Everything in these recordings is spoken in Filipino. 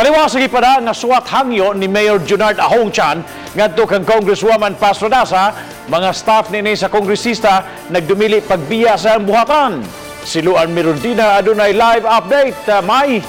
Taliwa sa gipada nga suwat hangyo ni Mayor Junard Ahong Chan ngadto kang Congresswoman Paz Radasa, mga staff ni sa kongresista nagdumili pagbiya sa buhatan. Si Luan Mirundina adunay live update. May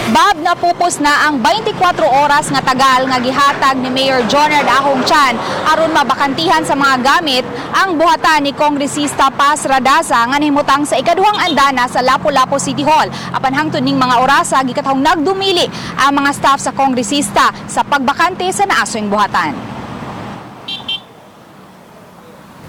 Bob, napupos na ang 24 oras nga tagal nga gihatag ni Mayor Junard Ahong Chan aron mabakantihan sa mga gamit ang buhatan ni Kongresista Paz Radasa nga nahimutang sa ikaduhang andana sa Lapu-Lapu City Hall. Apan hangtod ning mga orasa gikatahong nagdumili ang mga staff sa kongresista sa pagbakante sa naasoing buhatan.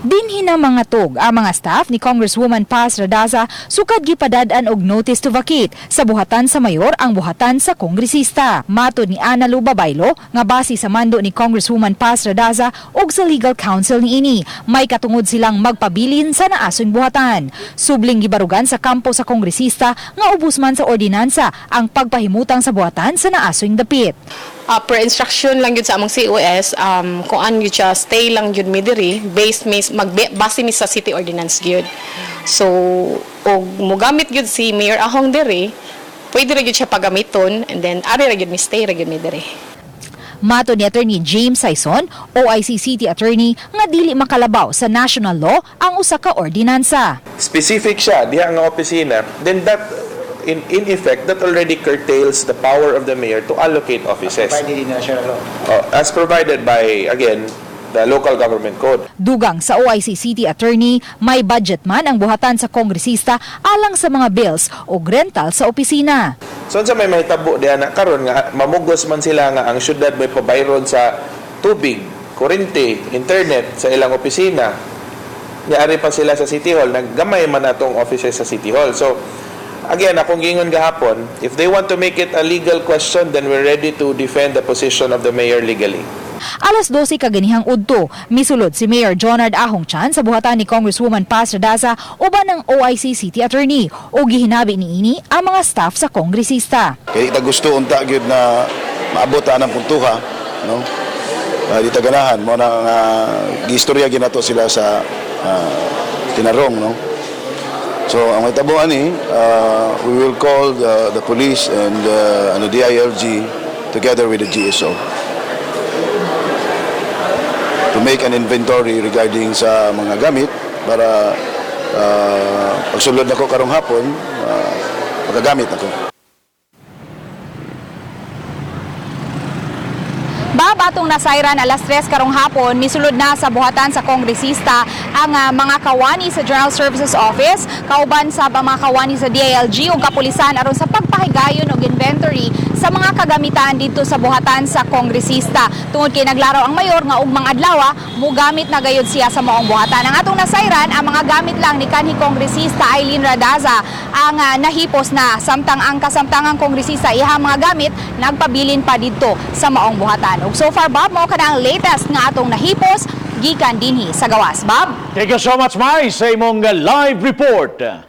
Dinhi na mga tug ang mga staff ni Congresswoman Paz Radasa sukad gipadad-an og notice to vacate sa buhatan sa mayor ang buhatan sa kongresista. Matod ni Ana Lu Babaylo nga base sa mando ni Congresswoman Paz Radasa og sa legal counsel niini, may katungod silang magpabilin sa naasoing buhatan. Subling gibarugan sa kampo sa kongresista nga ubos man sa ordinansa ang pagpahimutang sa buhatan sa naasoing dapit. Per instruction lang yun sa among COS, kung ano yun siya, stay lang yun mi diri, base mi sa city ordinance yun. So, og mugamit yun si Mayor Ahong diri, pwede rin yun siya pagamiton, and then ari rin yun mi stay rin yun mi diri. Mato ni Attorney James Saison, OIC City Attorney, nga dili makalabaw sa national law ang usa ka ordinansa. Specific siya, diha nga opisina, then that in effect, that already curtails the power of the mayor to allocate offices. Provided in national law. As provided by, again, the local government code. Dugang sa OIC City Attorney, may budget man ang buhatan sa kongresista alang sa mga bills o rental sa opisina. So sa may mahitabo diha na karon nga mamugos man sila nga ang syudad may pabayron sa tubig, kuryente, internet sa ilang opisina. Niari pa sila sa City Hall, naggamay man atong offices sa City Hall. So again, akong gingon gahapon, if they want to make it a legal question, then we're ready to defend the position of the mayor legally. Alas 12 kaganihang udto, misulod si Mayor Junard Ahong Chan sa buhatan ni Congresswoman Paz Radasa uban ng OIC City Attorney o gihinabi niini ang mga staff sa kongresista. Kaya ita gusto unta gyud na maabot ang puntuha, no? Di ta ganahan mo nang giistorya ginato sila sa tinarong, no? So ang mahitabuan ni we will call the police and the DILG together with the GSO to make an inventory regarding sa mga gamit para pagsulod nako karong hapon magagamit nako. Batong nasayran alas 3 karong hapon, misulod na sa buhatan sa kongresista ang mga kawani sa General Services Office, kauban sa mga kawani sa DILG o kapulisan aron sa pagpahigayon og inventory sa mga kagamitan dito sa buhatan sa kongresista. Tungod kay naglaraw ang mayor nga ugmang adlaw, mugamit na gayud siya sa maong buhatan. Ang atong nasayran, ang mga gamit lang ni kanhi kongresista Eileen Radasa ang nahipos na, samtang ang kasamtangang kongresista iha mga gamit nagpabilin pa dito sa maong buhatan. Ug so far, Bob, mo ka ang latest nga atong nahipos gikan dinhi sa gawas. Bob? thank you so much, May, sa imong live report.